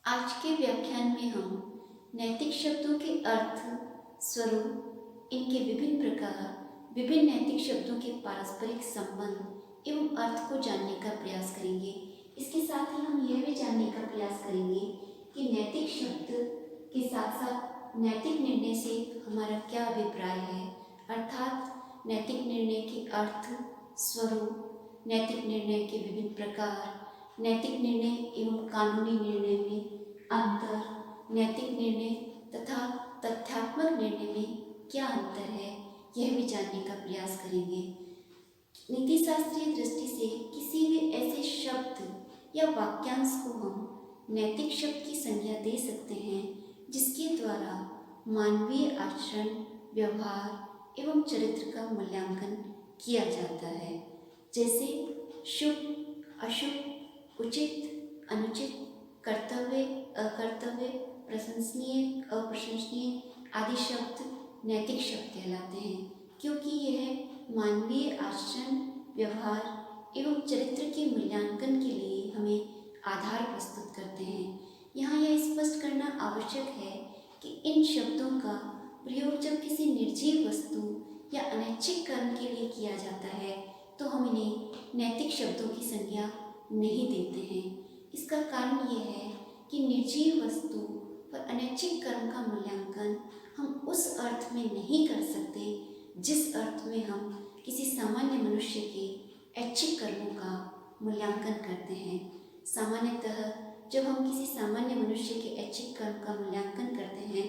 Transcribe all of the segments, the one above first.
आज के व्याख्यान में हम नैतिक शब्दों के अर्थ, स्वरूप, इनके विभिन्न प्रकार, विभिन्न नैतिक शब्दों के पारस्परिक संबंध एवं अर्थ को जानने का प्रयास करेंगे। इसके साथ ही हम यह भी जानने का प्रयास करेंगे कि नैतिक शब्द के साथ साथ नैतिक निर्णय से हमारा क्या अभिप्राय है, अर्थात नैतिक निर्णय के अर्थ, स्वरूप, नैतिक निर्णय के विभिन्न प्रकार, नैतिक निर्णय एवं कानूनी निर्णय में अंतर, नैतिक निर्णय तथा तथ्यात्मक निर्णय में क्या अंतर है, यह भी जानने का प्रयास करेंगे। नीति शास्त्रीय दृष्टि से किसी भी ऐसे शब्द या वाक्यांश को हम नैतिक शब्द की संज्ञा दे सकते हैं जिसके द्वारा मानवीय आचरण, व्यवहार एवं चरित्र का मूल्यांकन किया जाता है, जैसे शुभ, अशुभ, उचित, अनुचित, कर्तव्य, अकर्तव्य, प्रशंसनीय, अप्रशंसनीय आदि शब्द नैतिक शब्द कहलाते हैं, क्योंकि यह मानवीय आचरण, व्यवहार एवं चरित्र के मूल्यांकन के लिए हमें आधार प्रस्तुत करते हैं। यहाँ यह स्पष्ट करना आवश्यक है कि इन शब्दों का प्रयोग जब किसी निर्जीव वस्तु या अनैच्छिक कर्म के लिए किया जाता है तो हम इन्हें नैतिक शब्दों की संज्ञा नहीं देते हैं। इसका कारण यह है कि निर्जीव वस्तु पर अनैच्छिक कर्म का मूल्यांकन हम उस अर्थ में नहीं कर सकते जिस अर्थ में हम किसी सामान्य मनुष्य के ऐच्छिक कर्मों का मूल्यांकन करते हैं। सामान्यतः जब हम किसी सामान्य मनुष्य के ऐच्छिक कर्म का मूल्यांकन करते हैं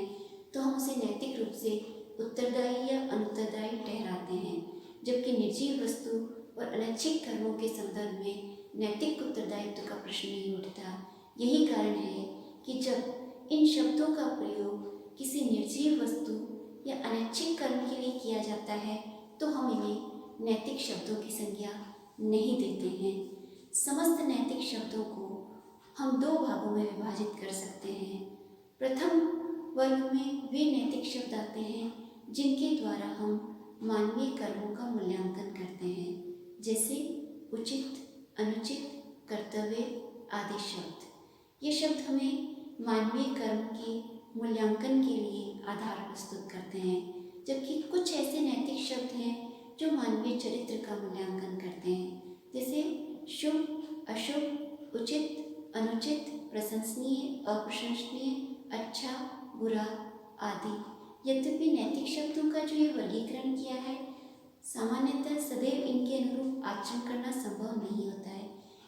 तो हम उसे नैतिक रूप से उत्तरदायी या अनुत्तरदायी ठहराते हैं, जबकि निर्जीव वस्तु और अनैच्छिक कर्मों के संदर्भ में नैतिक उत्तरदायित्व का प्रश्न नहीं उठता। यही कारण है कि जब इन शब्दों का प्रयोग किसी निर्जीव वस्तु या अनैच्छिक कर्म के लिए किया जाता है तो हम इन्हें नैतिक शब्दों की संज्ञा नहीं देते हैं। समस्त नैतिक शब्दों को हम दो भागों में विभाजित कर सकते हैं। प्रथम वर्ग में वे नैतिक शब्द आते हैं जिनके द्वारा हम मानवीय कर्मों का मूल्यांकन करते हैं, जैसे उचित, अनुचित, कर्तव्य आदि शब्द। ये शब्द हमें मानवीय कर्म के मूल्यांकन के लिए आधार प्रस्तुत करते हैं, जबकि कुछ ऐसे नैतिक शब्द हैं जो मानवीय चरित्र का मूल्यांकन करते हैं, जैसे शुभ, अशुभ, उचित, अनुचित, प्रशंसनीय, अप्रशंसनीय, अच्छा, बुरा आदि। यद्यपि नैतिक शब्दों का जो ये वर्गीकरण किया है, सामान्यतः सदैव इनके अनुरूप आचरण करना संभव नहीं होता है,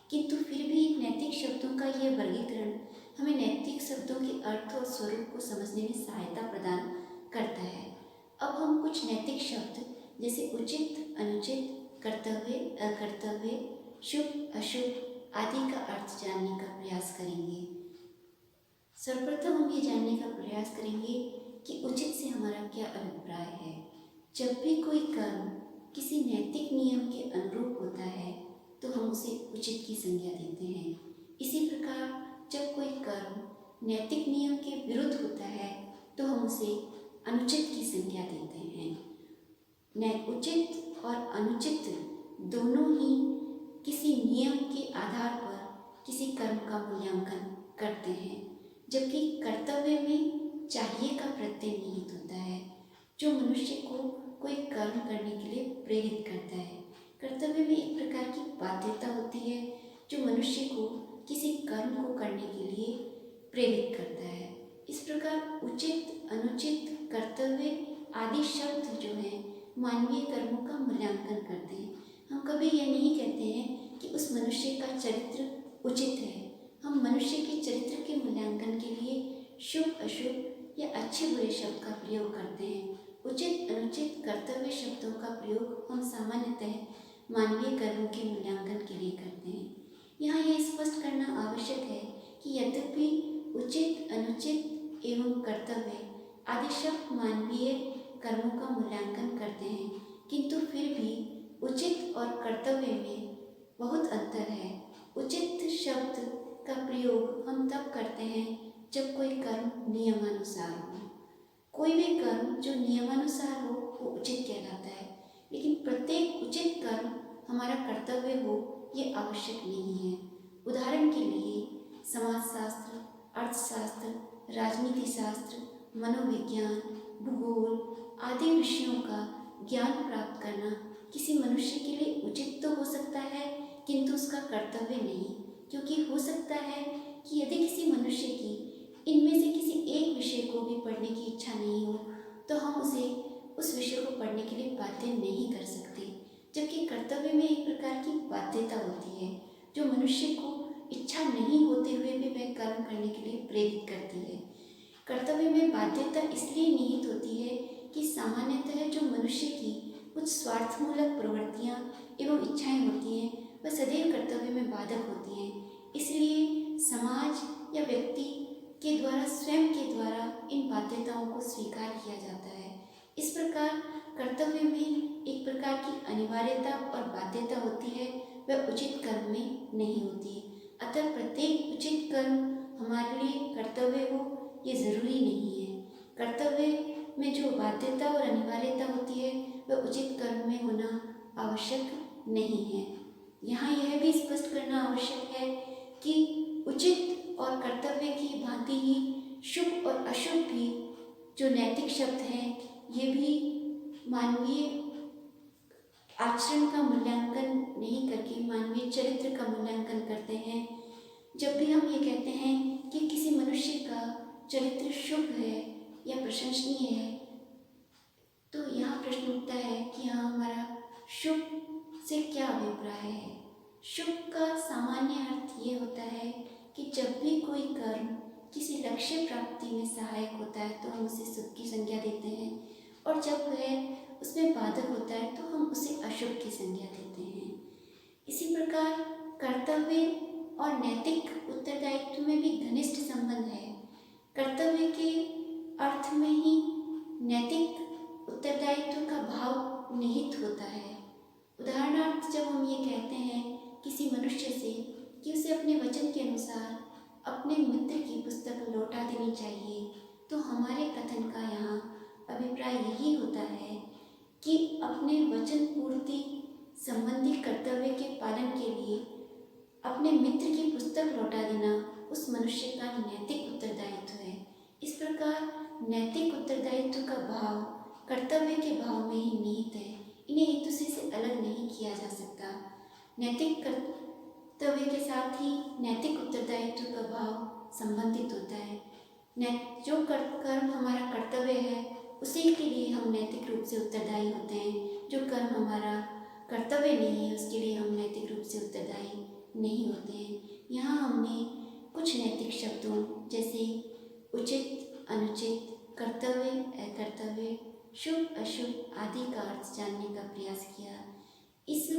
किंतु फिर भी नैतिक शब्दों का यह वर्गीकरण हमें नैतिक शब्दों के अर्थ और स्वरूप को समझने में सहायता प्रदान करता है। अब हम कुछ नैतिक शब्द जैसे उचित, अनुचित, कर्तव्य, अकर्तव्य, शुभ, अशुभ आदि का अर्थ जानने का प्रयास करेंगे। सर्वप्रथम हम ये जानने का प्रयास करेंगे कि उचित से हमारा क्या अभिप्राय है। जब भी कोई कर्म किसी नैतिक नियम के अनुरूप होता है तो हम उसे उचित की संज्ञा देते हैं। इसी प्रकार जब कोई कर्म नैतिक नियम के विरुद्ध होता है तो हम उसे अनुचित की संज्ञा देते हैं। उचित और अनुचित दोनों ही किसी नियम के आधार पर किसी कर्म का मूल्यांकन करते हैं, जबकि कर्तव्य में चाहिए का प्रत्यय निहित होता है, जो मनुष्य को कोई कर्म करने के लिए प्रेरित करता है। कर्तव्य में एक प्रकार की बाध्यता होती है जो मनुष्य को किसी कर्म को करने के लिए प्रेरित करता है। इस प्रकार उचित, अनुचित, कर्तव्य आदि शब्द जो हैं मानवीय कर्मों का मूल्यांकन करते हैं। हम कभी यह नहीं कहते हैं कि उस मनुष्य का चरित्र उचित है। हम मनुष्य के चरित्र के मूल्यांकन के लिए शुभ, अशुभ या अच्छे बुरे शब्द का प्रयोग करते हैं। उचित, अनुचित, कर्तव्य शब्दों का प्रयोग हम सामान्यतः मानवीय कर्मों के मूल्यांकन के लिए करते हैं। यहाँ यह स्पष्ट करना आवश्यक है कि यद्यपि उचित, अनुचित एवं कर्तव्य आदि शब्द मानवीय कर्मों का मूल्यांकन करते हैं, किंतु फिर भी उचित और कर्तव्य में बहुत अंतर है। उचित शब्द का प्रयोग हम तब करते हैं जब कोई कर्म नियमानुसार हो। कोई भी कर्म जो नियमानुसार हो वो उचित कहलाता है, लेकिन प्रत्येक उचित कर्म हमारा कर्तव्य हो ये आवश्यक नहीं है। उदाहरण के लिए समाजशास्त्र, अर्थशास्त्र, राजनीति शास्त्र, मनोविज्ञान, भूगोल आदि विषयों का ज्ञान प्राप्त करना किसी मनुष्य के लिए उचित तो हो सकता है, किंतु उसका कर्तव्य नहीं। क्योंकि हो सकता है कि यदि किसी मनुष्य की इनमें से किसी एक विषय को भी पढ़ने की इच्छा नहीं हो, तो हम उसे उस विषय को पढ़ने के लिए बाध्य नहीं कर सकते। जबकि कर्तव्य में एक प्रकार की बाध्यता होती है, जो मनुष्य को इच्छा नहीं होते हुए भी वह कर्म करने के लिए प्रेरित करती है। कर्तव्य में बाध्यता इसलिए निहित होती है कि सामान्यतः जो मनुष्य की कुछ स्वार्थमूलक प्रवृत्तियाँ एवं इच्छाएं होती हैं, वह सदैव कर्तव्य में बाधक होती हैं। इसलिए समाज या व्यक्ति के द्वारा, स्वयं के द्वारा इन बाध्यताओं को स्वीकार किया जाता है। इस प्रकार कर्तव्य में एक प्रकार की अनिवार्यता और बाध्यता होती है, वह उचित कर्म में नहीं होती। अतः प्रत्येक उचित कर्म हमारे लिए कर्तव्य हो ये जरूरी नहीं है। कर्तव्य में जो बाध्यता और अनिवार्यता होती है वह उचित कर्म में होना आवश्यक नहीं है। यहाँ यह भी स्पष्ट करना आवश्यक है कि उचित और कर्तव्य की भांति ही शुभ और अशुभ भी जो नैतिक शब्द हैं, ये भी मानवीय आचरण का मूल्यांकन नहीं करके मानवीय चरित्र का मूल्यांकन करते हैं। जब भी हम ये कहते हैं कि किसी मनुष्य का चरित्र शुभ है या प्रशंसनीय है, तो यहाँ प्रश्न उठता है कि हाँ, हमारा शुभ से क्या अभिप्राय है। शुभ का सामान्य अर्थ ये होता है कि जब भी कोई कर्म किसी लक्ष्य प्राप्ति में सहायक होता है तो हम उसे शुभ की संज्ञा देते हैं, और जब वह उसमें बाधक होता है तो हम उसे अशुभ की संज्ञा देते हैं। इसी प्रकार कर्तव्य और नैतिक उत्तरदायित्व में भी घनिष्ठ संबंध है। कर्तव्य के अर्थ में ही नैतिक उत्तरदायित्व का भाव निहित होता है। उदाहरणार्थ, जब हम ये कहते हैं किसी मनुष्य से कि उसे अपने वचन के अनुसार अपने मित्र की पुस्तक लौटा देनी चाहिए, तो हमारे कथन का यहाँ अभिप्राय यही होता है कि अपने वचन पूर्ति संबंधी कर्तव्य के पालन के लिए अपने मित्र की पुस्तक लौटा देना उस मनुष्य का नैतिक उत्तरदायित्व है। इस प्रकार नैतिक उत्तरदायित्व का भाव कर्तव्य के भाव में ही निहित है। इन्हें एक दूसरे से अलग नहीं किया जा सकता। नैतिक कर्तव्य के साथ ही नैतिक उत्तरदायित्व का भाव संबंधित होता है। जो कर्म हमारा कर्तव्य है उसी के लिए हम नैतिक रूप से उत्तरदायी होते हैं। जो कर्म हमारा कर्तव्य नहीं है उसके लिए हम नैतिक रूप से उत्तरदायी नहीं होते हैं। यहाँ हमने कुछ नैतिक शब्दों जैसे उचित, अनुचित, कर्तव्य, अकर्तव्य, शुभ, अशुभ आदि का अर्थ जानने का प्रयास किया। इस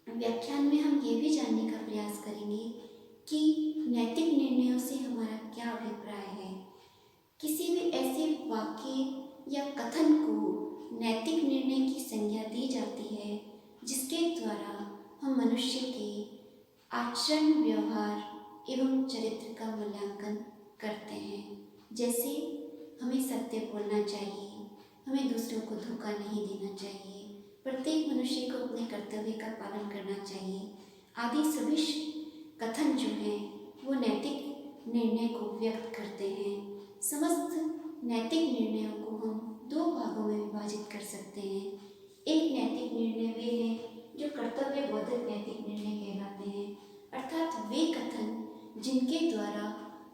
व्याख्यान में हम ये भी जानने का प्रयास करेंगे कि नैतिक निर्णयों से हमारा क्या अभिप्राय है। किसी भी ऐसे वाक्य या कथन को नैतिक निर्णय की संज्ञा दी जाती है जिसके द्वारा हम मनुष्य के आचरण, व्यवहार एवं चरित्र का मूल्यांकन करते हैं। जैसे हमें सत्य बोलना चाहिए, हमें दूसरों को धोखा नहीं देना चाहिए, प्रत्येक मनुष्य को अपने कर्तव्य का पालन करना चाहिए आदि सभी कथन जो हैं वो नैतिक निर्णय को व्यक्त करते हैं। समस्त नैतिक निर्णयों को हम दो भागों में विभाजित कर सकते हैं। एक नैतिक निर्णय वे हैं जो कर्तव्य बोधक नैतिक निर्णय कहलाते हैं, अर्थात वे कथन जिनके द्वारा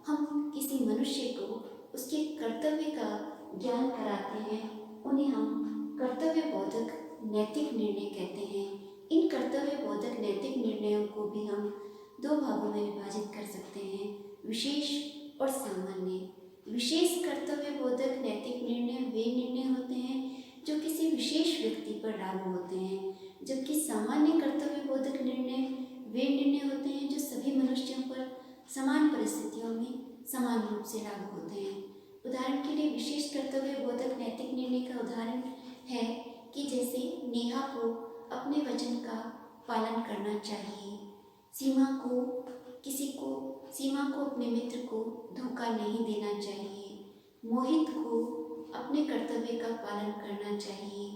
हम किसी मनुष्य को उसके कर्तव्य का ज्ञान कराते हैं, उन्हें हम कर्तव्य बोधक नैतिक निर्णय कहते हैं। इन कर्तव्य बोधक नैतिक निर्णयों को भी हम दो भागों में विभाजित कर सकते हैं, विशेष और सामान्य। विशेष कर्तव्य बोधक नैतिक निर्णय वे निर्णय होते हैं जो किसी विशेष व्यक्ति पर लागू होते हैं, जबकि सामान्य कर्तव्य बोधक निर्णय वे निर्णय होते हैं जो सभी मनुष्यों पर समान परिस्थितियों में समान रूप से लागू होते हैं। उदाहरण के लिए विशेष कर्तव्य बोधक नैतिक निर्णय का उदाहरण है कि जैसे नेहा को अपने वचन का पालन करना चाहिए, सीमा को अपने मित्र को धोखा नहीं देना चाहिए, मोहित को अपने कर्तव्य का पालन करना चाहिए।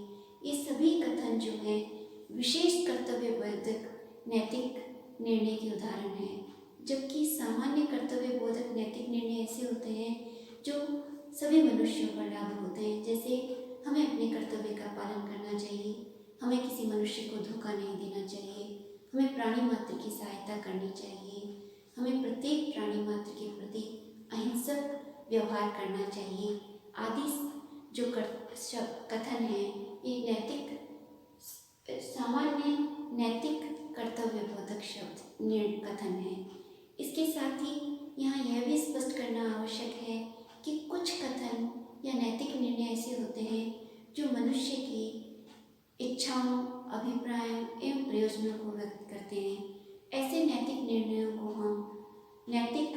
ये सभी कथन जो हैं विशेष कर्तव्य बोधक नैतिक निर्णय के उदाहरण हैं, जबकि सामान्य कर्तव्य बोधक नैतिक व्यवहार करना चाहिए आदि जो कथन है, ये नैतिक सामान्य नैतिक कर्तव्य बोधक शब्द कथन है। इसके साथ ही यहाँ यह भी स्पष्ट करना आवश्यक है कि कुछ कथन या नैतिक निर्णय ऐसे होते हैं जो मनुष्य की इच्छाओं, अभिप्रायों एवं प्रयोजनों को व्यक्त करते हैं। ऐसे नैतिक निर्णयों को हम नैतिक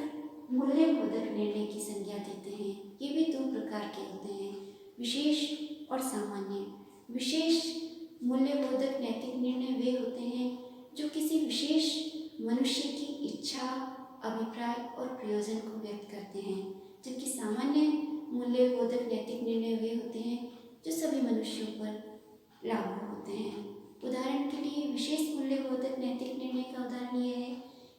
मूल्यबोधक निर्णय की संज्ञा देते हैं। ये भी दो प्रकार के होते हैं, विशेष और सामान्य। विशेष मूल्यबोधक नैतिक निर्णय वे होते हैं जो किसी विशेष मनुष्य की इच्छा, अभिप्राय और प्रयोजन को व्यक्त करते हैं, जबकि सामान्य मूल्यबोधक नैतिक निर्णय वे होते हैं जो सभी मनुष्यों पर लागू होते हैं। उदाहरण के लिए विशेष मूल्यबोधक नैतिक निर्णय का उदाहरण यह है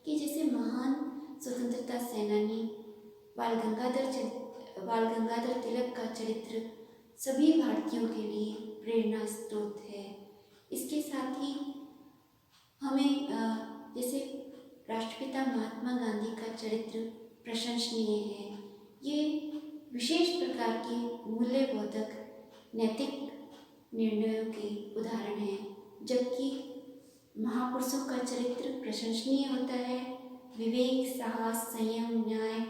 कि जैसे महान स्वतंत्रता सेनानी बाल गंगाधर तिलक का चरित्र सभी भारतीयों के लिए प्रेरणा स्रोत है। इसके साथ ही हमें जैसे राष्ट्रपिता महात्मा गांधी का चरित्र प्रशंसनीय है। ये विशेष प्रकार के मूल्यबोधक नैतिक निर्णयों के उदाहरण हैं, जबकि महापुरुषों का चरित्र प्रशंसनीय होता है। विवेक, साहस, संयम, न्याय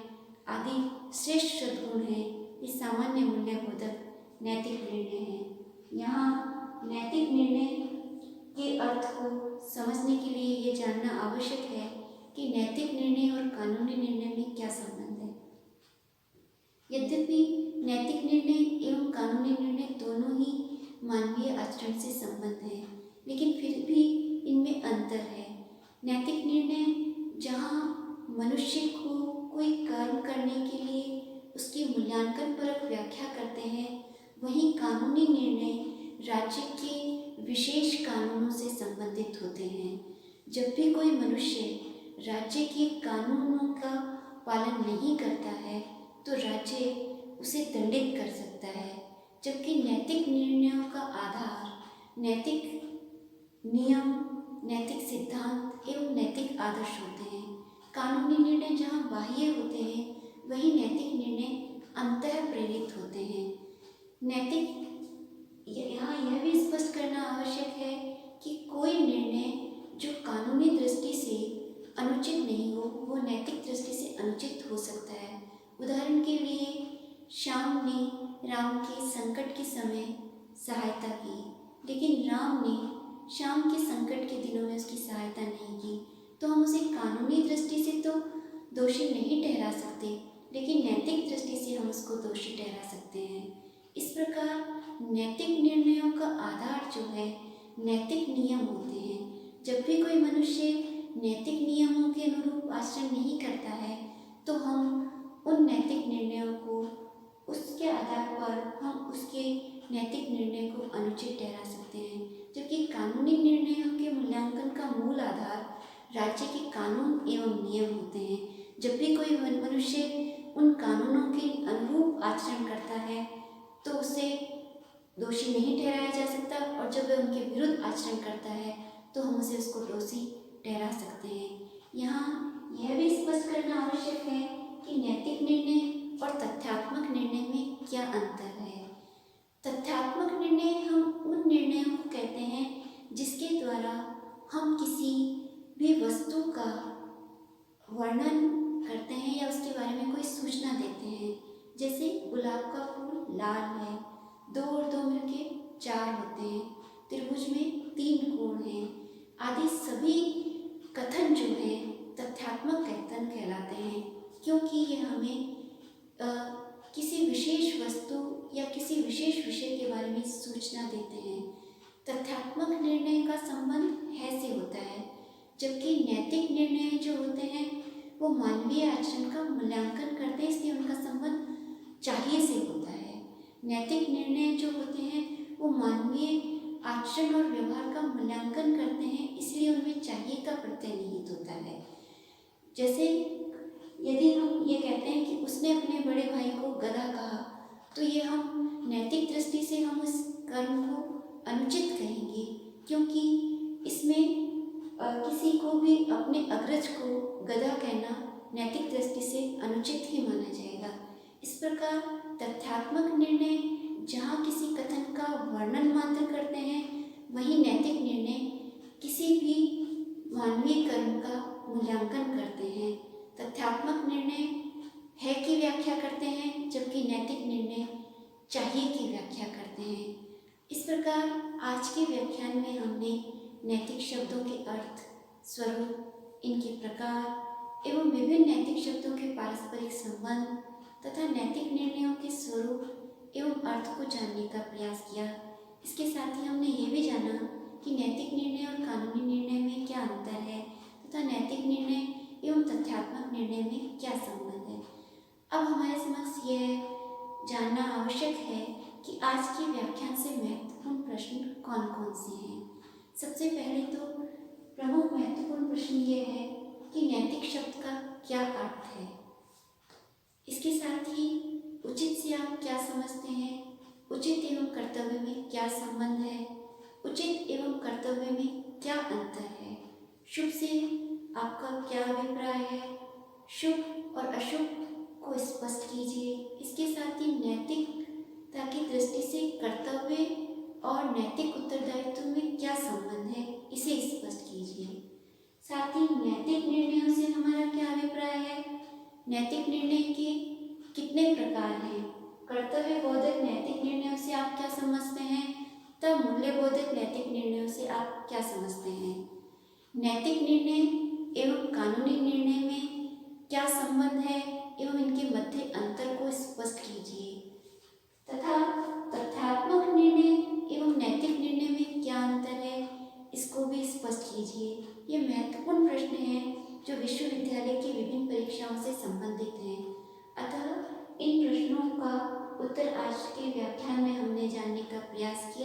आदि श्रेष्ठ सद्गुण हैं। ये सामान्य मूल्यबोधक नैतिक निर्णय हैं। यहाँ नैतिक निर्णय के अर्थ को समझने के लिए ये जानना आवश्यक है कि नैतिक निर्णय और कानूनी निर्णय में क्या संबंध है। यद्यपि नैतिक निर्णय एवं कानूनी निर्णय दोनों ही मानवीय आचरण से संबंध है, लेकिन फिर भी इनमें अंतर है। नैतिक निर्णय जहाँ मनुष्य को कोई कर्म करने के लिए उसकी मूल्यांकन परक व्याख्या करते हैं, वहीं कानूनी निर्णय राज्य के विशेष कानूनों से संबंधित होते हैं। जब भी कोई मनुष्य राज्य के कानूनों का पालन नहीं करता है तो राज्य उसे दंडित कर सकता है, जबकि नैतिक निर्णयों का आधार नैतिक नियम, नैतिक सिद्धांत एवं नैतिक आदर्श होते हैं। कानूनी निर्णय जहाँ बाह्य होते हैं, वहीं नैतिक निर्णय अंतः प्रेरित होते हैं। नैतिक यहाँ यह भी स्पष्ट करना आवश्यक है कि कोई निर्णय जो कानूनी दृष्टि से अनुचित नहीं हो, वो नैतिक दृष्टि से अनुचित हो सकता है। उदाहरण के लिए श्याम ने राम के संकट के समय सहायता की, लेकिन राम ने श्याम के संकट के दिनों में उसकी सहायता नहीं की, तो हम उसे कानूनी दृष्टि से तो दोषी नहीं ठहरा सकते, लेकिन नैतिक दृष्टि से हम उसको दोषी ठहरा सकते हैं। इस प्रकार नैतिक निर्णयों का आधार जो है नैतिक नियम होते हैं। जब भी कोई मनुष्य नैतिक नियमों के अनुरूप आचरण नहीं करता है, तो हम उन नैतिक निर्णयों को उसके आधार पर हम उसके नैतिक निर्णय को अनुचित ठहरा सकते हैं, जबकि कानूनी निर्णयों के मूल्यांकन का मूल आधार राज्य के कानून एवं नियम होते हैं। जब भी कोई मनुष्य उन कानूनों के अनुरूप आचरण करता है तो उसे दोषी नहीं ठहराया जा सकता, और जब वह उनके विरुद्ध आचरण करता है तो हम उसे उसको दोषी ठहरा सकते हैं। यहाँ यह भी स्पष्ट करना आवश्यक है कि नैतिक निर्णय और तथ्यात्मक निर्णय में क्या अंतर है। तथ्यात्मक निर्णय हम उन निर्णयों को कहते हैं जिसके द्वारा हम किसी भी वस्तु का वर्णन करते हैं या उसके बारे में कोई सूचना देते हैं। जैसे गुलाब का फूल लाल है, 2 और 2 मिलके 4 होते हैं, त्रिभुज में 3 कोण हैं, आदि सभी कथन जो हैं तथ्यात्मक कथन कहलाते हैं, क्योंकि ये हमें किसी विशेष वस्तु या किसी विशेष विषय के बारे में सूचना देते हैं। तथ्यात्मक निर्णय का संबंध है से होता है, जबकि नैतिक निर्णय जो होते हैं वो मानवीय आचरण का मूल्यांकन करते हैं, इसलिए उनका संबंध चाहिए से होता है। नैतिक निर्णय जो होते हैं वो मानवीय आचरण और व्यवहार का मूल्यांकन करते हैं, इसलिए उनमें चाहिए का प्रत्यय निहित होता है। जैसे यदि हम ये कहते हैं कि उसने अपने बड़े भाई को गधा कहा, तो ये हम नैतिक दृष्टि से हम उस कर्म को अनुचित कहेंगे, क्योंकि इसमें किसी को भी अपने अग्रज को गधा कहना नैतिक दृष्टि से अनुचित ही माना जाएगा। इस प्रकार तथ्यात्मक निर्णय जहाँ किसी कथन का वर्णन मात्र करते हैं, वहीं नैतिक निर्णय किसी भी मानवीय कर्म का मूल्यांकन करते हैं। तथ्यात्मक निर्णय है की व्याख्या करते हैं, जबकि नैतिक निर्णय चाहिए की व्याख्या करते हैं। इस प्रकार आज के व्याख्यान में हमने नैतिक शब्दों के अर्थ, स्वरूप, इनके प्रकार एवं विभिन्न नैतिक शब्दों के पारस्परिक संबंध तथा नैतिक निर्णयों के स्वरूप एवं अर्थ को जानने का प्रयास किया। इसके साथ ही हमने ये भी जाना कि नैतिक निर्णय और कानूनी निर्णय में क्या अंतर है तथा नैतिक निर्णय एवं तथ्यात्मक निर्णय में क्या संबंध है। अब हमारे समक्ष यह जानना आवश्यक है कि आज के व्याख्यान से महत्वपूर्ण प्रश्न कौन कौन से हैं। सबसे पहले तो प्रमुख महत्वपूर्ण प्रश्न ये है कि नैतिक शब्द का क्या अर्थ है। इसके साथ ही उचित से आप क्या समझते हैं, उचित एवं कर्तव्य में क्या संबंध है, उचित एवं कर्तव्य में क्या अंतर है, शुभ से आपका क्या अभिप्राय है, शुभ और अशुभ को स्पष्ट कीजिए। इसके साथ ही नैतिकता की दृष्टि से कर्तव्य और नैतिक उत्तरदायित्व में क्या संबंध है, इसे स्पष्ट कीजिए। साथ ही नैतिक निर्णयों से हमारा क्या अभिप्राय है, नैतिक निर्णय के कितने प्रकार हैं, कर्तव्य बोधक नैतिक निर्णयों से आप क्या समझते हैं, तब मूल्य बोधक नैतिक निर्णयों से आप क्या समझते हैं। नैतिक निर्णय एवं कानूनी निर्णय में क्या संबंध है एवं इनके मध्य अंतर को स्पष्ट कीजिए तथा तथ्यात्मक निर्णय एवं नैतिक निर्णय में क्या अंतर है, इसको भी स्पष्ट कीजिए। ये महत्वपूर्ण प्रश्न हैं जो विश्वविद्यालय की विभिन्न परीक्षाओं से संबंधित हैं। अतः इन प्रश्नों का उत्तर आज के व्याख्यान में हमने जानने का प्रयास किया।